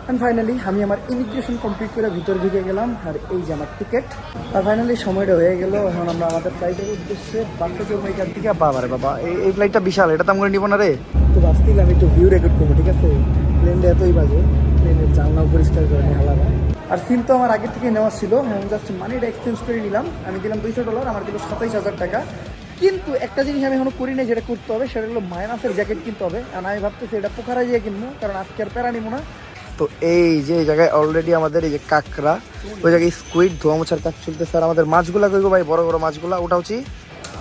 And finally আমি আমার immigration complete করে ভিতর ঢুকে গেলাম, আর এই যে আমার টিকিট। আর ফাইনালি সময়টা হয়ে গেল, এখন আমরা আমাদের ফ্লাইটের উদ্দেশ্যে বাসে চলবো এখান থেকে। বাবা রে বাবা, এই ফ্লাইটটা বিশাল, এটা তো আমরা নিবো না রে। তো বাসতেই আমি একটু ভিউ রেকর্ড করবো, ঠিক আছে? প্লেনটা এতই বাজে, প্লেনের জানলাও পরিষ্কার করে নিয়ে হালারা। আর সিম তো আমার আগের থেকে নেওয়া ছিল, আমি জাস্ট মানিটা এক্সচেঞ্জ করে নিলাম। আমি দিলাম $200, আমার দিল 27,000 টাকা। কিন্তু একটা জিনিস আমি এখনো করি না, যেটা করতে হবে সেটা হলো মাইনাসের জ্যাকেট কিনতে হবে। আর আমি ভাবতেছি এটা পোখারা দিয়ে কিনবো, কারণ আজকে আর প্যারা নিবো না। তো এই যে জায়গায় অলরেডি আমাদের এই যে কাঁকড়া, ওই জায়গায় স্কুইড ধোয়া মোছার কাজ চলতেছে। আর আমাদের মাছগুলা কইবো ভাই, বড় বড় মাছগুলা উঠাচ্ছি।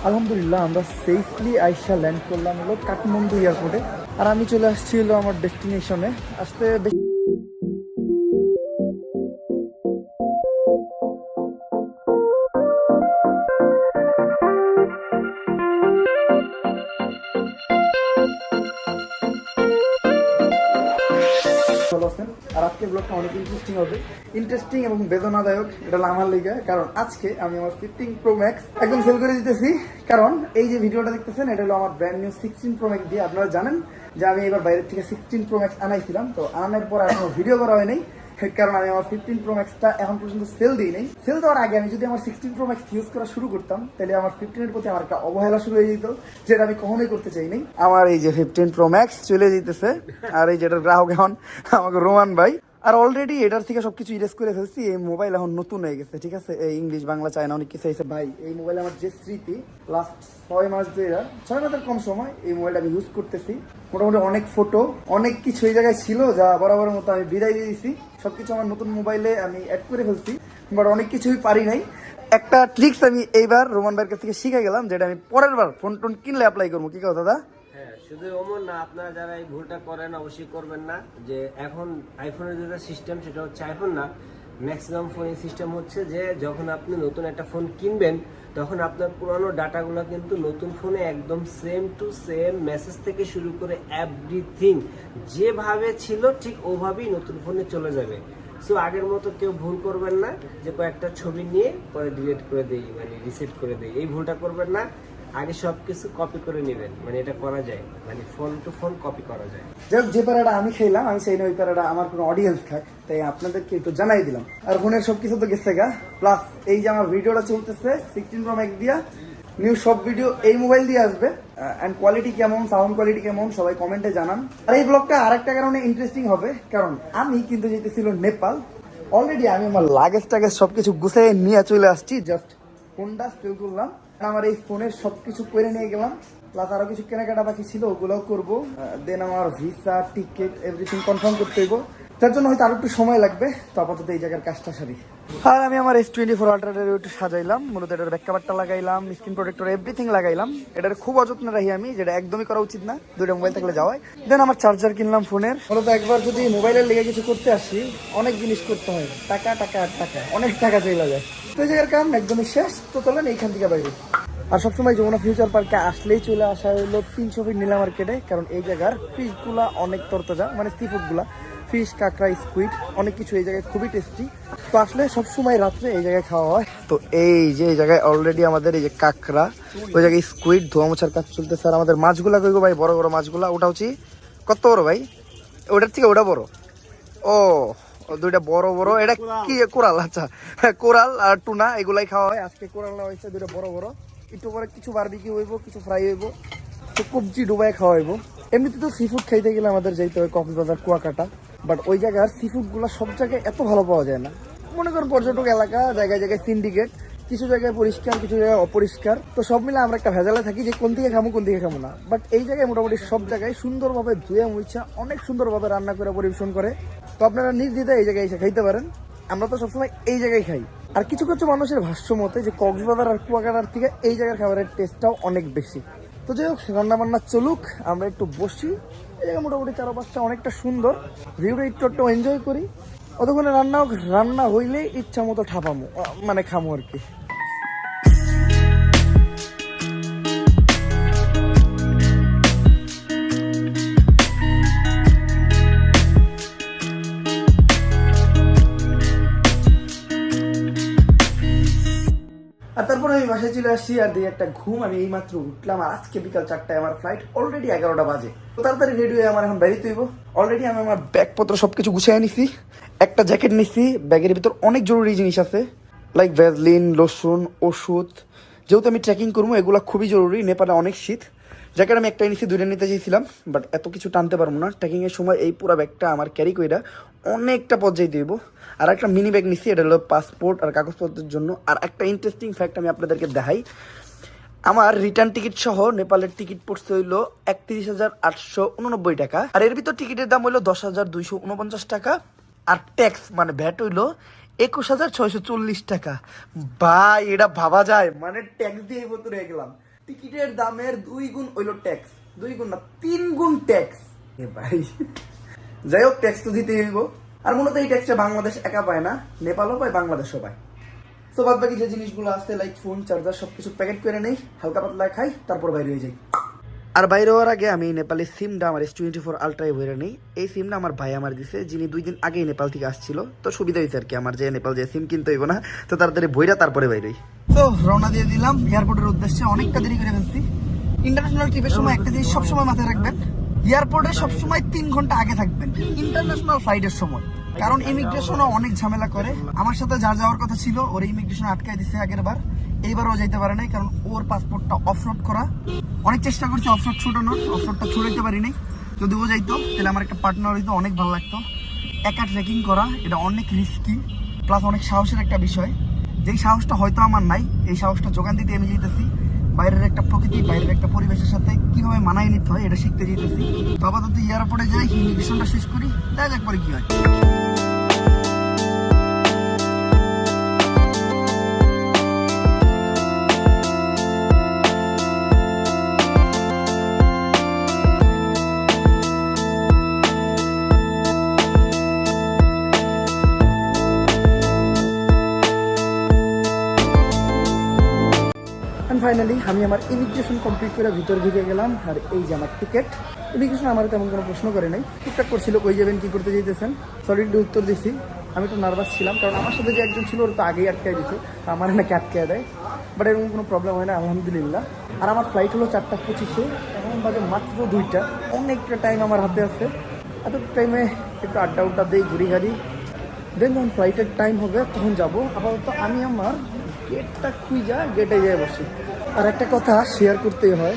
আলহামদুলিল্লাহ আমরা সেফলি আইসা ল্যান্ড করলাম হলো কাঠমান্ডু এয়ারপোর্টে। আর আমি চলে আসছি হলো আমার ডেস্টিনেশনে। আসতে বেশি আর আজকের ব্লগটা অনেক ইন্টারেস্টিং হবে, ইন্টারেস্টিং এবং বেদনাদায়ক। এটা হলো আমার লিগে, কারণ আজকে আমি আমার 15 Pro Max একদম সেল করে দিতেছি। কারণ এই যে ভিডিওটা দেখতেছেন, এটা হলো আমার ব্র্যান্ড নিউ 16 Pro Max দিয়ে। আপনারা জানেন যে আমি এবার বাইরের থেকে 16 Pro Max আনাইছিলাম, তো আনার পর এখনো ভিডিও করা হয় নাই, কারণ আমি আমার 15 Pro Maxটা এখন পর্যন্ত সেল দিই নাই। সেল দেওয়ার আগে আমি যদি আমার 16 Pro Max ইউজ করা শুরু করতাম, তাহলে আমার 15-এর প্রতি আমার একটা অবহেলা শুরু হয়ে যেত, যেটা আমি কখনোই করতে চাই নাই। আমার এই যে 15 Pro Max চলে যেতেছে, আর এই যেটার গ্রাহক এখন আমাকে রোমান ভাই। আর অলরেডি এটার থেকে সবকিছু ইরেজ করে ফেলছি। এই মোবাইল এখন নতুন হয়ে গেছে, ঠিক আছে? এই ইংলিশ বাংলা চায়না অনেক কিছু আছে ভাই। এই মোবাইল আমার যে স্মৃতি, লাস্ট 6 মাস ধরে, 6 মাসের কম সময় এই মোবাইলটা আমি ইউজ করতেছি। মোটামুটি অনেক ফটো, অনেক কিছু এই জায়গায় ছিল যা বরাবরের মতো আমি বিদায় দিয়ে দিয়েছি। সবকিছু আমার নতুন মোবাইলে আমি অ্যাড করে ফেলছি, বাট অনেক কিছুই পারি নাই। একটা ট্রিক্স আমি এইবার রোমান ভাইয়ের কাছ থেকে শিখে গেলাম, যেটা আমি পরের বার ফোন টোন কিনলে অ্যাপ্লাই করবো। কি কথা দাদা? শুধু ওমন না, আপনারা যারা এই ভুলটা করেন অবশ্যই করবেন না। যে এখন আইফোনের যেটা সিস্টেম, সেটা হচ্ছে আইফোন না, ম্যাক্সিমাম ফোনের সিস্টেম হচ্ছে যে যখন আপনি নতুন একটা ফোন কিনবেন, তখন আপনার পুরানো ডাটাগুলো কিন্তু নতুন ফোনে একদম সেম টু সেম, মেসেজ থেকে শুরু করে এভরিথিং যেভাবে ছিল ঠিক ওভাবেই নতুন ফোনে চলে যাবে। সো আগের মতো কেউ ভুল করবেন না যে কয়েকটা ছবি নিয়ে পরে ডিলিট করে দেই, মানে রিসেট করে দেই। এই ভুলটা করবেন না। আগে সবকিছু কপি করে নেবেন, মানে এটা করা যায়, মানে ফোন টু ফোন কপি করা যায়। যাক, যে প্যারাটা আমি খেলাম, আমি চাই না ওই প্যারাটা আমার কোনো অডিয়েন্স থাক, তাই আপনাদেরকে একটু জানাই দিলাম। আর ফোনের সবকিছু তো গেছে গা, প্লাস এই যে আমার ভিডিওটা চলতেছে 16 Pro Max দিয়া, নিউ সব ভিডিও এই মোবাইল দিয়ে আসবে। অ্যান্ড কোয়ালিটি কেমন, সাউন্ড কোয়ালিটি কেমন, সবাই কমেন্টে জানান। আর এই ব্লগটা আরেকটা কারণে ইন্টারেস্টিং হবে, কারণ আমি কিন্তু যেতেছিল নেপাল। অলরেডি আমি আমার লাগেজ টাগেজ সবকিছু গুছিয়ে নিয়ে চলে আসছি, জাস্ট ফোনটা সেল করলাম। আমার এই ফোনের সবকিছু করে নিয়ে গেলাম, প্লাস আরো কিছু কেনাকাটা বাকি ছিল, ওগুলোও করবো। দেন আমার ভিসা, টিকিট, এভরিথিং কনফার্ম করতে হইব, তার জন্য হয়তো আরো একটু সময় লাগবে। তো আপাতত এই জায়গার কাজটা সারি। আর আমি আমার S24 আলট্রাটার একটু সাজাইলাম, মূলত এটার ব্যাক কভারটা লাগাইলাম, স্ক্রিন প্রোটেক্টর, এভরিথিং লাগাইলাম। এটার খুব অযত্ন রাখি আমি, যেটা একদমই করা উচিত না, দুইটা মোবাইল থাকলে যাওয়ায়। দেন আমার চার্জার কিনলাম ফোনের। মূলত একবার যদি মোবাইলের লেগে কিছু করতে আসি, অনেক জিনিস করতে হয়, টাকা টাকা আর টাকা, অনেক টাকা চলে যায়। তো এই জায়গার কাম একদমই শেষ। তো চলেন এইখান থেকে বাইরে। আর সবসময় যমুনা ফিউচার পার্কে আসলেই চলে আসা হলো 300 ফিট নীলা মার্কেটে, কারণ এই জায়গার ফিশগুলা অনেক তরতাজা, মানে সি ফুডগুলা, ফিশ, কাঁকড়া, স্কুইড, অনেক কিছু এই জায়গায় খুবই টেস্টি। তো আসলে সবসময় রাত্রে এই জায়গায় খাওয়া হয়। তো এই যে এই জায়গায় অলরেডি আমাদের এই যে কাঁকড়া, ওই জায়গায় স্কুইড ধোয়া মোছার কাজ চলতেছে। আর আমাদের মাছগুলা কইবো ভাই, বড় বড় মাছগুলা উঠাচ্ছি। কত বড় ভাই? ওটার থেকে ওটা বড়। ও, দুইটা বড় বড়। এটা কি কোরাল? আচ্ছা, কোরাল আর টুনা এগুলাই খাওয়া হয়। আজকে কোরাল নেওয়া হয়েছে দুইটা বড় বড়। একটু পরে কিছু বারবিকিউ হইব, কিছু ফ্রাই হইব, তো কবজি ডুবাই খাওয়া হইব। এমনিতে তো সি ফুড খাইতে গেলে আমাদের যাইতে হয় কক্সবাজার, কুয়াকাটা, বাট ওই জায়গার সি ফুড গুলা সব জায়গায় এত ভালো পাওয়া যায় না। মনে করেন পর্যটক এলাকা, জায়গায় জায়গায় সিন্ডিকেট, কিছু জায়গায় পরিষ্কার, কিছু জায়গায় অপরিষ্কার। তো সব মিলে আমরা একটা ভেজালে থাকি যে কোন দিকে খামো কোন দিকে খামো না। বাট এই জায়গায় মোটামুটি সব জায়গায় সুন্দরভাবে ধুয়ে মুছা অনেক সুন্দরভাবে রান্না করে পরিবেশন করে। তো আপনারা নির্দ্বিধায় এই জায়গায় এসে খাইতে পারেন। আমরা তো সবসময় এই জায়গায় খাই। আর কিছু কিছু মানুষের ভাষ্য মতে যে কক্সবাজার আর কুয়াকাটার থেকে এই জায়গার খাবারের টেস্টটাও অনেক বেশি। তো যাই হোক, রান্না বান্না চলুক, আমরা একটু বসি। এই জায়গায় মোটামুটি চারপাশটা অনেকটা সুন্দর, ভিউটা একটু এনজয় করি। অতক্ষণে রান্না হইলে ইচ্ছা মতো ঠাপামো, মানে খামো আর কি। আর তারপরে আমি বাসায় চলে আসছি আর দিয়ে একটা ঘুম। আমি এই মাত্র উঠলাম আর আজকে বিকাল 4টায় আমার ফ্লাইট, অলরেডি 11টা বাজে। তো তাড়াতাড়ি রেডি হয়ে আমার এখন বেরিয়ে হইব। অলরেডি আমি আমার ব্যাগপত্র সবকিছু গুছিয়ে নিছি, একটা জ্যাকেট নিছি, ব্যাগের ভিতর অনেক জরুরি জিনিস আছে লাইক ভ্যাসলিন, লোশন, ওষুধ। যেহেতু আমি ট্রেকিং করবো এগুলো খুবই জরুরি, নেপালে অনেক শীত। জ্যাকেট আমি একটাই নিছি, দুইটা নিতে চাইছিলাম বাট এত কিছু টানতে পারবো না ট্রেকিং এর সময়। এই পুরো ব্যাগটা আমার ক্যারি কইরা অনেকটা পর্যায়ে দিব। আর একটা মিনি ব্যাগ নিছি, এটা হলো পাসপোর্ট আর কাগজপত্রের জন্য। আর একটা ইন্টারেস্টিং ফ্যাক্ট আমি আপনাদেরকে দেখাই, আমার রিটার্ন টিকিট সহ নেপালের টিকিট পড়ছে হইলো 31,889 টাকা। আর এর ভিতর টিকিটের দাম হইলো 10,249 টাকা। আর ট্যাক্স মানে ভ্যাট হইলো 21,640 টাকা। ভাই এটা ভাবা যায়, মানে ট্যাক্স দিয়ে এই ভেতরে গেলাম। টিকিটের দামের 2 গুণ হইলো ট্যাক্স, 2 গুণ না 3 গুণ ট্যাক্স। এ ভাই যাই হোক, ট্যাক্স তো দিতেই হইব। আর মূলত এই ট্যাক্সটা বাংলাদেশ একা পায় না, নেপালও পায়, বাংলাদেশও পায়। তো বাদ বাকি যে জিনিসগুলো আছে লাইক ফোন, চার্জার সবকিছু প্যাকেট করে নেই, হালকা পাতলা খাই, তারপর বাইরে হয়ে যাই। আর বাইরে হওয়ার আগে আমি নেপালের সিমটা আমার S24 আলট্রায় ভরে নেই। এই সিমটা আমার ভাই আমার দিছে, যিনি 2 দিন আগেই নেপাল থেকে আসছিল। তো সুবিধা হয়েছে আর কি আমার, যে নেপাল যে সিম কিনতে হইব না, তো তাড়াতাড়ি বইরা তারপরে বাইরে। তো রওনা দিয়ে দিলাম এয়ারপোর্টের উদ্দেশ্যে। অনেকটা দেরি করে ফেলছি। ইন্টারন্যাশনাল ট্রিপের সময় একটা জিনিস সবসময় মাথায় রাখবেন, এয়ারপোর্টে সবসময় 3 ঘন্টা আগে থাকবেন ইন্টারন্যাশনাল ফ্লাইটের সময়। কারণ ইমিগ্রেশনও অনেক ঝামেলা করে। আমার সাথে যার যাওয়ার কথা ছিল ওর ইমিগ্রেশন আটকায় দিচ্ছে আগের বার, এইবারও যাইতে পারে নাই, কারণ ওর পাসপোর্টটা অফরোড করা। অনেক চেষ্টা করছি অফরোড ছুটানোর, অফরোডটা ছুটাইতে পারি নাই। যদি ও যাইতো তাহলে আমার একটা পার্টনার হইতো, অনেক ভালো লাগতো। একা ট্রেকিং করা এটা অনেক রিস্কি, প্লাস অনেক সাহসের একটা বিষয়। যেই সাহসটা হয়তো আমার নাই, এই সাহসটা যোগান দিতে আমি যেতেছি। বাইরের একটা প্রকৃতি, বাইরের একটা পরিবেশের সাথে কিভাবে মানায় নিতে হয় এটা শিখতে যেতেছি। তো আপাতত এয়ারপোর্টে যাই, ইমিগ্রেশনটা শেষ করি, দেখা যাক পরে কি হয়। ফাইনালি আমি আমার ইমিগ্রেশন কমপ্লিট করে ভিতরে ঢুকে গেলাম। আর এই যে আমার টিকিট। ইমিগ্রেশন আমার তেমন কোনো প্রশ্ন করে নাই, টুকটাক করছিল কই যাবেন, কি করতে চাইতেছেন, সলিডলি উত্তর দিছি। আমি একটু নার্ভাস ছিলাম, কারণ আমার সাথে যে একজন ছিল ওর তো আগেই আটকায় দিছে, আমার নাকি আটকায় দেয়। বাট এরকম কোনো প্রবলেম হয় না আলহামদুলিল্লাহ। আর আমার ফ্লাইট হলো 4:25, এখন বাজে মাত্র 2টা। অনেকটা টাইম আমার হাতে আছে, এত টাইমে একটু আড্ডা উড্ডা দিই, ঘুরি ঘাড়ি, দেন যখন ফ্লাইটের টাইম হবে তখন যাবো। আপাতত আমি আমার গেটটা খুঁজা গেটে যেয়ে বসি। আর একটা কথা শেয়ার করতেই হয়,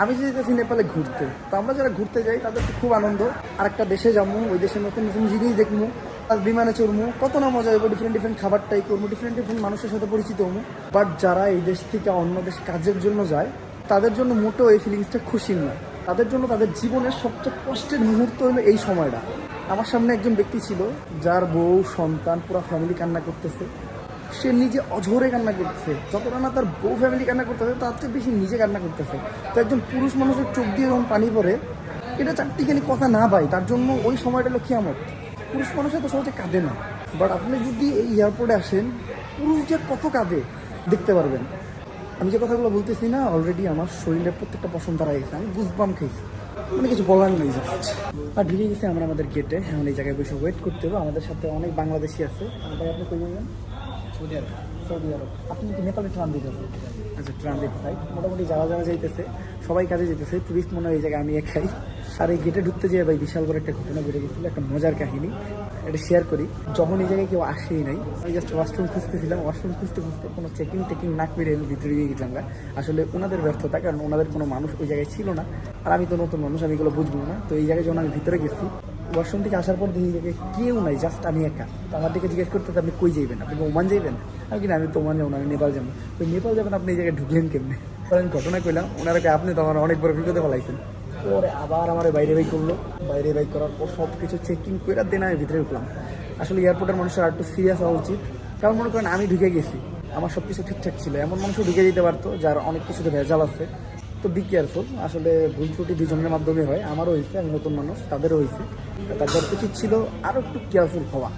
আমি যে যেতেছি নেপালে ঘুরতে, তো আমরা যারা ঘুরতে যাই তাদের তো খুব আনন্দ। আর একটা দেশে যাবো, ওই দেশের নতুন নতুন জিনিস দেখবো, আর বিমানে চড়বো, কত না মজা হইব, ডিফারেন্ট ডিফারেন্ট খাবার ট্রাই করবো, ডিফারেন্ট ডিফারেন্ট মানুষের সাথে পরিচিত হবো। বাট যারা এই দেশ থেকে অন্য দেশ কাজের জন্য যায়, তাদের জন্য মোটেও এই ফিলিংসটা খুশির না। তাদের জন্য তাদের জীবনের সবচেয়ে কষ্টের মুহূর্ত হলো এই সময়টা। আমার সামনে একজন ব্যক্তি ছিল যার বউ, সন্তান, পুরো ফ্যামিলি কান্না করতেছে। সে নিজে অঝরে কান্না করতেছে, যতটা না তার বউ ফ্যামিলি কান্না করতেছে তার চেয়ে বেশি নিজে কান্না করতেছে। তো একজন পুরুষ মানুষের চোখ দিয়ে যখন পানি পড়ে, এটা চারটিখানি কথা না পাই, তার জন্য ওই সময়টা হলো কিয়ামত। পুরুষ মানুষের তো সহজে কাঁদে না, বাট আপনি যদি এই এয়ারপোর্টে আসেন, পুরুষ যে কত কাঁদে দেখতে পারবেন। আমি যে কথাগুলো বলতেছি না, অলরেডি আমার শরীরের প্রত্যেকটা পছন্দ হারা গেছে, আমি গুজবাম খাইছি, মানে কিছু বলার নেই জাস্ট। আর ঢুকে গেছে আমরা আমাদের গেটে। এখন এই জায়গায় বসে ওয়েট করতে হবে। আমাদের সাথে অনেক বাংলাদেশি আছে। ভাই আপনি কই যাবেন? সৌদি আরব। সৌদি আরব। আপনি কি নেপালে ট্রানজিট আছে? আচ্ছা, ট্রানজিট সাইড। মোটামুটি যারা যারা যাইতেছে সবাই কাজে যেতেছে, টুরিস্ট মনে হয় এই জায়গায় আমি একাই। আর এই গেটে ঢুকতে যেয়ে ভাই বিশাল বড় একটা ঘটনা ঘটে গেছিলো, একটা মজার কাহিনী, এটা শেয়ার করি। যখন এই জায়গায় কেউ আসেই নাই, আমি জাস্ট ওয়াশরুম খুঁজতেছিলাম, ওয়াশরুম খুঁজতে খুঁজতে কোনো চেকিং না করে আমি ভিতরে গিয়ে গেছিলাম। আসলে ওনাদের ব্যর্থতা, কারণ ওনাদের কোনো মানুষ ওই জায়গায় ছিল না। আর আমি তো নতুন মানুষ, আমি এগুলো বুঝবো না। তো এই জায়গায় যখন আমি ভিতরে গেছি, ওয়াশরুম থেকে আসার পর দেখি জায়গায় কেউ নাই, জাস্ট আমি একা। তো আমার দিকে জিজ্ঞেস করতে, আপনি কই যাইবেন, আপনি ওমান যাইবেন? আমি কিনা আমি তো ওমান যাবো না, আমি নেপাল যাবো। তো নেপাল যাবেন, আপনি এই জায়গায় ঢুকলেন কেমনি? আমি ঘটনা কইলাম, ওনারা আপনি তো আমার অনেক বড় বিপদে ফেলাইছেন। পরে আবার আমার বাইরে বাইক করলো, বাইরে বাইক করার পর সব কিছু চেকিং করে দেন আমি ভিতরে উঠলাম। আসলে এয়ারপোর্টের মানুষের আর একটু সিরিয়াস হওয়া উচিত, কারণ মনে করেন আমি ঢুকে গেছি, আমার সব কিছু ঠিকঠাক ছিল, এমন মানুষও ঢুকে যেতে পারতো যার অনেক কিছুতে ভেজাল আছে। তো বি কেয়ারফুল। আসলে ভুল ত্রুটি দুজনের মাধ্যমে হয়, আমারও হয়েছে, আমি নতুন মানুষ, তাদেরও হয়েছে। তাদের উচিত ছিল আরও একটু কেয়ারফুল হওয়া।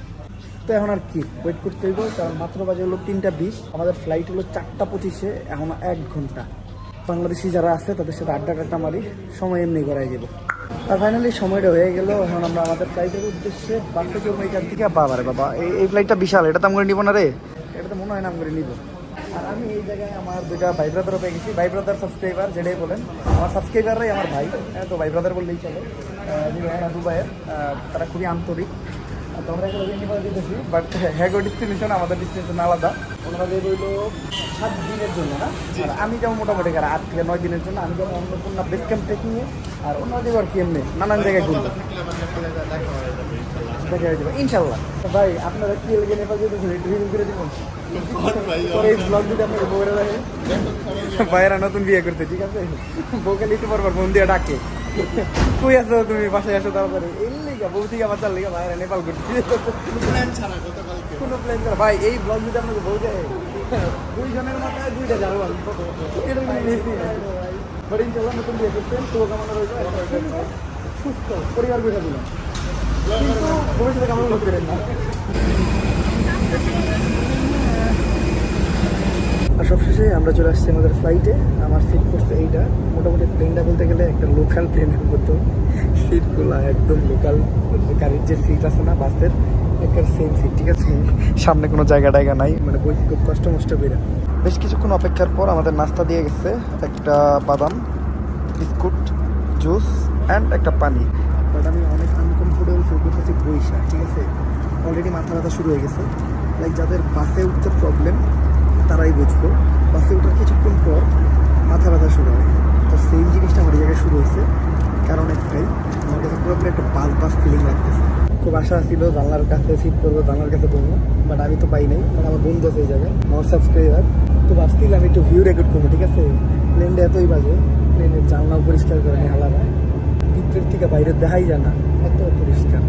তো এখন আর কি ওয়েট করতে হইব, কারণ মাত্র বাজে হলো 3:20, আমাদের ফ্লাইট হলো 4:25, এখন 1 ঘন্টা। বাংলাদেশি যারা আছে তাদের সাথে আড্ডা মারি, সময় এমনি গড়াই যাব। আর ফাইনালি সময়টা হয়ে গেল, এখন আমরা আমাদের ফ্লাইটের উদ্দেশ্যে বাসে চলবো এখান থেকে। বাবা রে বাবা, এই ফ্লাইটটা বিশাল, এটা তো আমরা নিব না রে, এটা তো মনে হয় না আমরা নিব। আর আমি এই জায়গায় আমার দুইটা ভাই ব্রাদারও পেয়ে গেছি, ভাই ব্রাদার সাবস্ক্রাইবার যেটাই বলেন, আমার সাবস্ক্রাইবাররাই আমার ভাই, হ্যাঁ, তো ভাই ব্রাদার বললেই চলে। দুবাইয়ের তারা খুবই আন্তরিক। তো আমরা একটা নিয়ে দিতেছি, বাট হ্যাগো ডেস্টিনেশন আমাদের ডেস্টিনেশন আলাদা। ওনারা যে রইল 7 দিনের জন্য না, আর আমি যেমন মোটামুটি 8 থেকে 9 দিনের জন্য। আমি যেমন অন্নপূর্ণা বেস ক্যাম্প ট্রেকিংয়ে, আর অন্য দেবার কি এমনি নানান জায়গায় ঘুরবো, দেখা হয়ে যাবে ইনশাল্লাহ। তো ভাই আপনারা কি লেগে নেপাল যেতেছেন একটু রিভিউ করে দিবেন পরে এই ব্লগ যদি আপনাকে বউরে রাখে। ভাইয়েরা নতুন বিয়ে করতে, ঠিক আছে, বউকে নিতে পারবার ফোন দিয়ে ডাকে, কই আছো তুমি, বাসায় আসো তাড়াতাড়ি। এই লিগা বউ থেকে বাচ্চার লিগা ভাইয়েরা নেপাল ঘুরতে কোনো প্ল্যান ছাড়া। ভাই এই ব্লগ যদি আপনাকে বউ দেয়, 2 জনের মাথায় 2টা যাবো আমি, এটা কোনো বেশি না। বাট ইনশাল্লাহ নতুন বিয়ে করছেন, শুভকামনা রইল, সুস্থ পরিবার বেঁধে দিলাম, কিন্তু ভবিষ্যতে কামনা করতে পারেন না। আর সবশেষে আমরা চলে আসছি আমাদের ফ্লাইটে। আমার সিট করছে এইটা, মোটামুটি প্লেনটা বলতে গেলে একটা লোকাল প্লেনের মতো, সিটগুলো একদম লোকাল গাড়ির যে সিট আছে না বাসের, একটা সেম সিট, ঠিক আছে, সামনে কোনো জায়গা টায়গা নাই, মানে বই খুব কষ্ট মষ্ট বেরা। বেশ কিছুক্ষণ অপেক্ষার পর আমাদের নাস্তা দিয়ে গেছে, একটা বাদাম, বিস্কুট, জুস অ্যান্ড একটা পানি। বাট আমি অনেক আনকমফোর্টেবল ফিল করতেছি বইসা, ঠিক আছে, অলরেডি মাথা ব্যথা শুরু হয়ে গেছে। লাইক যাদের বাসে উঠতে প্রবলেম তারাই বুঝবো, বাসে ওঠার কিছুক্ষণ পর মাথা ব্যথা শুরু হয়। তো সেম জিনিসটা আমার এই জায়গায় শুরু হয়েছে, কারণ একটাই, আমার কাছে পুরোপুরি একটা বাস ফিলিং লাগতেছে। খুব আশা ছিল জানলার কাছে সিট করবো, জানলার কাছে বলবো, বাট আমি তো পাই নাই, কারণ আমার বন্ধু আছে এই জায়গায়, আমার সাবস্ক্রাইবার। তো ভাবছিল আমি একটু ভিউ রেকর্ড করবো, ঠিক আছে, প্লেনটা এতই বাজে, প্লেনের জানলাও পরিষ্কার করে নি, হালারা ভিতরের থেকে বাইরে দেখাই যায় না, এত পরিষ্কার।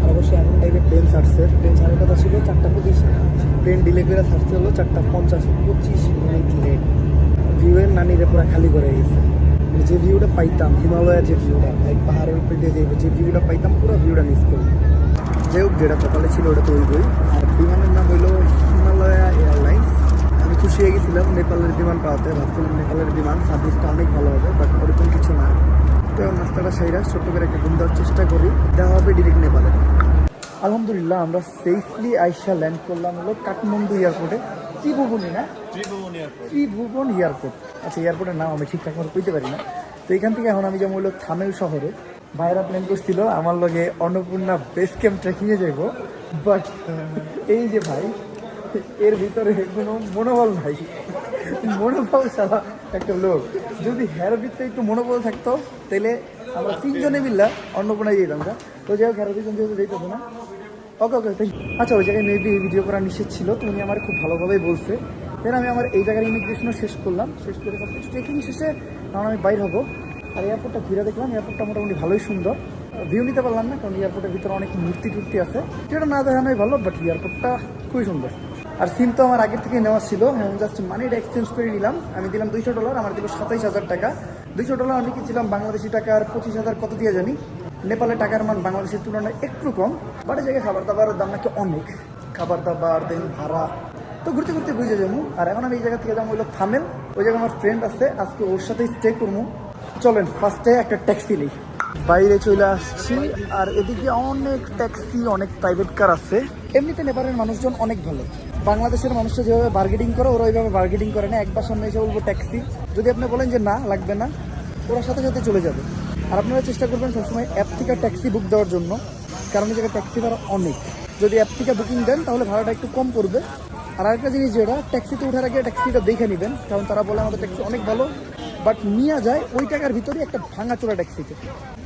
আর অবশ্যই এমন টাইপের প্লেন ছাড়ছে, প্লেন ছাড়ার কথা ছিল 4:25, প্লেন ডিলে করে ছাড়তে হলো 4:50, 25 মিনিট লেট। ভিউয়ের নানিরে পুরো খালি করে গেছে, মানে যে ভিউটা পাইতাম হিমালয়ের, যে ভিউটা লাইক পাহাড়ের উপর দিয়ে যে ভিউটা পাইতাম, পুরো ভিউটা মিস করি। যাই হোক, যেটা কপালে ছিল ওটা তো ওই বই। আর বিমানের নাম হইলো হিমালয়া এয়ারলাইন্স। আমি খুশি হয়ে গেছিলাম নেপালের বিমান পাওয়াতে, ভাবছিলাম নেপালের বিমান সার্ভিসটা অনেক ভালো হবে, বাট ওরকম কিছু না। তো নাস্তাটা সেইরা ছোট্ট করে একটা ঘুম দেওয়ার চেষ্টা করি, দেওয়া হবে ডিরেক্ট নেপালে। আলহামদুলিল্লাহ আমরা সেফলি আইসা ল্যান্ড করলাম হলো কাঠমান্ডু এয়ারপোর্টে। ত্রিভুবনী না, ত্রিভুবন এয়ারপোর্ট। আচ্ছা, এয়ারপোর্টের নাম আমি ঠিকঠাক মতো কইতে পারি না। তো এখান থেকে এখন আমি যেমন হলো থামেল শহরে, ভাইরা প্ল্যান করছিল আমার লগে অন্নপূর্ণা বেস ক্যাম্প ট্রেকিংয়ে যাব, বাট এই যে ভাই, এর ভিতরে কোনো মনোবল নাই, মনোবল ছাড়া একটা লোক। যদি হের ভিতরে একটু মনোবল থাকতো তাহলে আমরা 3 জনে মিললা অন্নপূর্ণায় যেতাম না। তো যাই হোক, হেরো 2 জন যেহেতু যেতে না। ওকে ওকে, আচ্ছা, ওই জায়গায় মেবি ভিডিও করা নিষেধ ছিল, তো উনি আমার খুব ভালোভাবেই বলছে। দেন আমি আমার এই জায়গার ইমিগ্রেশনও শেষ করলাম, শেষ করে সব কিছু ট্রেকিং শেষে কারণ আমি বাইর হবো। আর এয়ারপোর্টটা ঘুরে দেখলাম, এয়ারপোর্টটা মোটামুটি ভালোই সুন্দর। ভিউ নিতে পারলাম না, কারণ এয়ারপোর্টের ভিতরে অনেক মূর্তি টুর্তি আছে, যেটা না দেখানোই ভালো, বাট এয়ারপোর্টটা খুবই সুন্দর। আর সিম তো আমার আগের থেকে নেওয়া ছিল, এখন জাস্ট মানিটা এক্সচেঞ্জ করে নিলাম। আমি দিলাম $200, আমার দিল $27,000 টাকা। $200 আমি কিনছিলাম বাংলাদেশি টাকার 25,000 কত দিয়ে জানি। নেপালের টাকার মান বাংলাদেশের তুলনায় একটু কম, বাট এই জায়গায় খাবার দাবারের দাম নাকি অনেক, খাবার দাবার দেন ভাড়া, তো ঘুরতে ঘুরতে বুঝে যাবো। আর এখন আমি এই জায়গা থেকে যাবো হলো থামেল, ওই জায়গায় আমার ফ্রেন্ড আছে, আজকে ওর সাথেই স্টে করবো। চলেন ফার্স্টে একটা ট্যাক্সি নেই, বাইরে চলে আসছি। আর এদিকে অনেক ট্যাক্সি, অনেক প্রাইভেট কার আছে। এমনিতে নেপালের মানুষজন অনেক ভালো, বাংলাদেশের মানুষরা যেভাবে বার্গেটিং করে ওরা ওইভাবে বার্গেটিং করে না। একবার সামনে এসে বলবো ট্যাক্সি, যদি আপনি বলেন যে না লাগবে না, ওরা সাথে সাথে চলে যাবে। আর আপনারা চেষ্টা করবেন সবসময় অ্যাপ থেকে ট্যাক্সি বুক দেওয়ার জন্য, কারণ এই জায়গায় ট্যাক্সি ভাড়া অনেক। যদি অ্যাপ থেকে বুকিং দেন তাহলে ভাড়াটা একটু কম পড়বে। আর আরেকটা জিনিস, যেটা ট্যাক্সিতে ওঠার আগে ট্যাক্সিটা দেখে নেবেন, কারণ তারা বলে আমাদের ট্যাক্সি অনেক ভালো, বাট নিয়ে যায় ওই টাকার ভিতরে একটা ভাঙাচোরা ট্যাক্সিতে।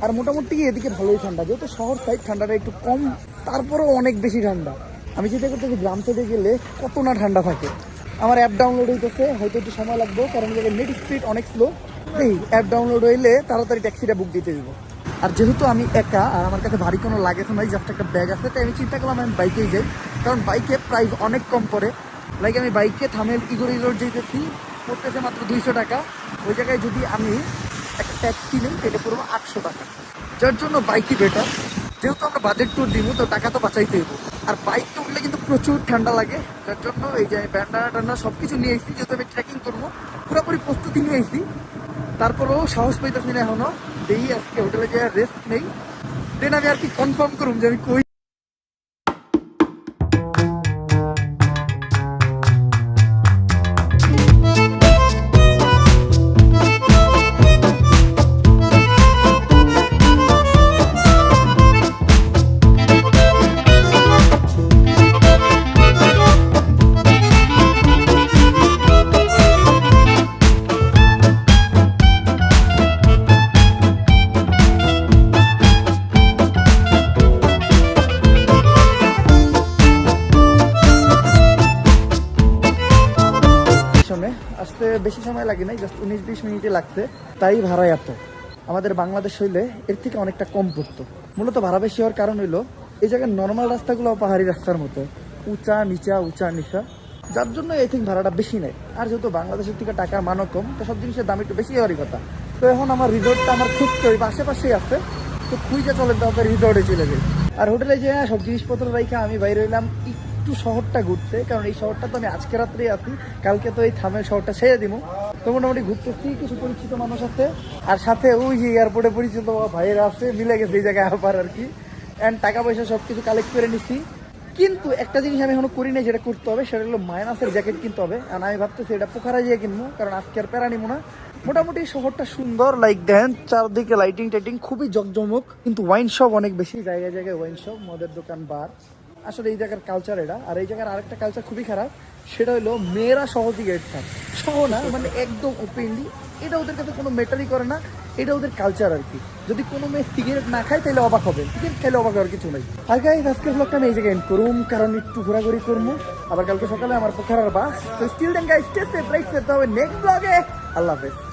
আর মোটামুটি এদিকে ভালোই ঠান্ডা, যেহেতু শহর সাইড ঠান্ডাটা একটু কম, তারপরেও অনেক বেশি ঠান্ডা। আমি চিন্তা করতেছি গ্রাম সাইডে গেলে কত না ঠান্ডা থাকে। আমার অ্যাপ ডাউনলোড হইতেছে, হয়তো একটু সময় লাগবে, কারণ নেট স্পিড অনেক স্লো। এই অ্যাপ ডাউনলোড হইলে তাড়াতাড়ি ট্যাক্সিটা বুক দিতে দিব। আর যেহেতু আমি একা আর আমার কাছে ভারী কোনো লাগেজ নাই, জাস্ট একটা ব্যাগ আছে, তাই আমি চিন্তা করলাম আমি বাইকেই যাই, কারণ বাইকে প্রাইস অনেক কম পড়ে। লাইক আমি বাইকে থামেল ইগো রিসোর্ট যেতেছি, পড়তেছে মাত্র $200। ওই জায়গায় যদি আমি একটা ট্যাক্সি নিই এটা পড়বো $800, যার জন্য বাইকই বেটার। যেহেতু আমরা বাজেট ট্যুর দিব, তো টাকা তো বাঁচাইতে হইব। আর বাইকে উঠলে কিন্তু প্রচুর ঠান্ডা লাগে, যার জন্য এই যে ব্যান্ডানা টান্ডা সব কিছু নিয়ে এসেছি, যেহেতু আমি ট্রেকিং করবো পুরোপুরি প্রস্তুতি নিয়ে এসেছি। তারপরেও সাহস পাইতেছি না এখনো, এই আজকে হোটেলে যে রেস্ট নেই, দেন আমি আর কি কনফার্ম করুম যে আমি কই। বেশি সময় লাগে নাই, জাস্ট 19-20 মিনিটে লাগছে, তাই ভাড়া এত। আমাদের বাংলাদেশ হইলে এর থেকে অনেকটা কম পড়তো। মূলত ভাড়া বেশি হওয়ার কারণ হইলো এই জায়গায় নর্মাল রাস্তাগুলো পাহাড়ি রাস্তার মতো উঁচা নিচা, যার জন্য এই থিঙ্ক ভাড়াটা বেশি নেয়। আর যেহেতু বাংলাদেশের থেকে টাকার মানও কম, তো সব জিনিসের দাম একটু বেশি হওয়ারই কথা। তো এখন আমার রিসোর্টটা আমার খুঁজতে ওই আশেপাশেই আছে, তো খুঁজে চলে তাদের রিসোর্টে চলে যাই। আর হোটেলে যে সব জিনিসপত্র রেখে আমি বাইরে হইলাম একটু শহরটা ঘুরতে, কারণ এই শহরটা তো আমি আজকে রাত্রেই আছি, কালকে তো এই থামের শহরটা ছেড়ে দিব। তো মোটামুটি ঘুরতেছি, কিছু পরিচিত মানুষ আছে, আর সাথে ওই যে এয়ারপোর্টে পরিচিত ভাইয়েরা আছে, মিলে গেছে এই জায়গায় আবার আর কি। অ্যান্ড টাকা পয়সা সব কিছু কালেক্ট করে নিছি। কিন্তু একটা জিনিস আমি এখনো করি নাই, যেটা করতে হবে, সেটা হলো মাইনাসের জ্যাকেট কিনতে হবে। আর আমি ভাবতেছি এটা পোখারা গিয়ে কিনবো, কারণ আজকে আর প্যারা নিবো না। মোটামুটি শহরটা সুন্দর, লাইক দেন চারদিকে লাইটিং টাইটিং খুবই জকজমক, কিন্তু ওয়াইন শপ অনেক বেশি, জায়গায় জায়গায় ওয়াইন শপ, মদের দোকান, বার। আসলে এই জায়গার কালচার এটা। আর এই জায়গার আরেকটা কালচার খুবই খারাপ, সেটা হলো মেয়েরা সহজে গেট খায়, সহ না মানে একদম ওপেনলি। এটা ওদের কাছে কোনো ম্যাটারই করে না, এটা ওদের কালচার আর কি। যদি কোনো মেয়ে সিগারেট না খায় তাহলে অবাক হবে, সিগারেট খাইলে অবাক হওয়ার কিছু নেই। আর গাইস আজকের ব্লগটা আমি এই জায়গায় এন্ড করুম, কারণ একটু ঘোরাঘুরি করবো, আবার কালকে সকালে আমার পোখারার বাস। তো still then guys, stay safe, right safe, হবে নেক্সট ব্লগে। আল্লাহ হাফেজ।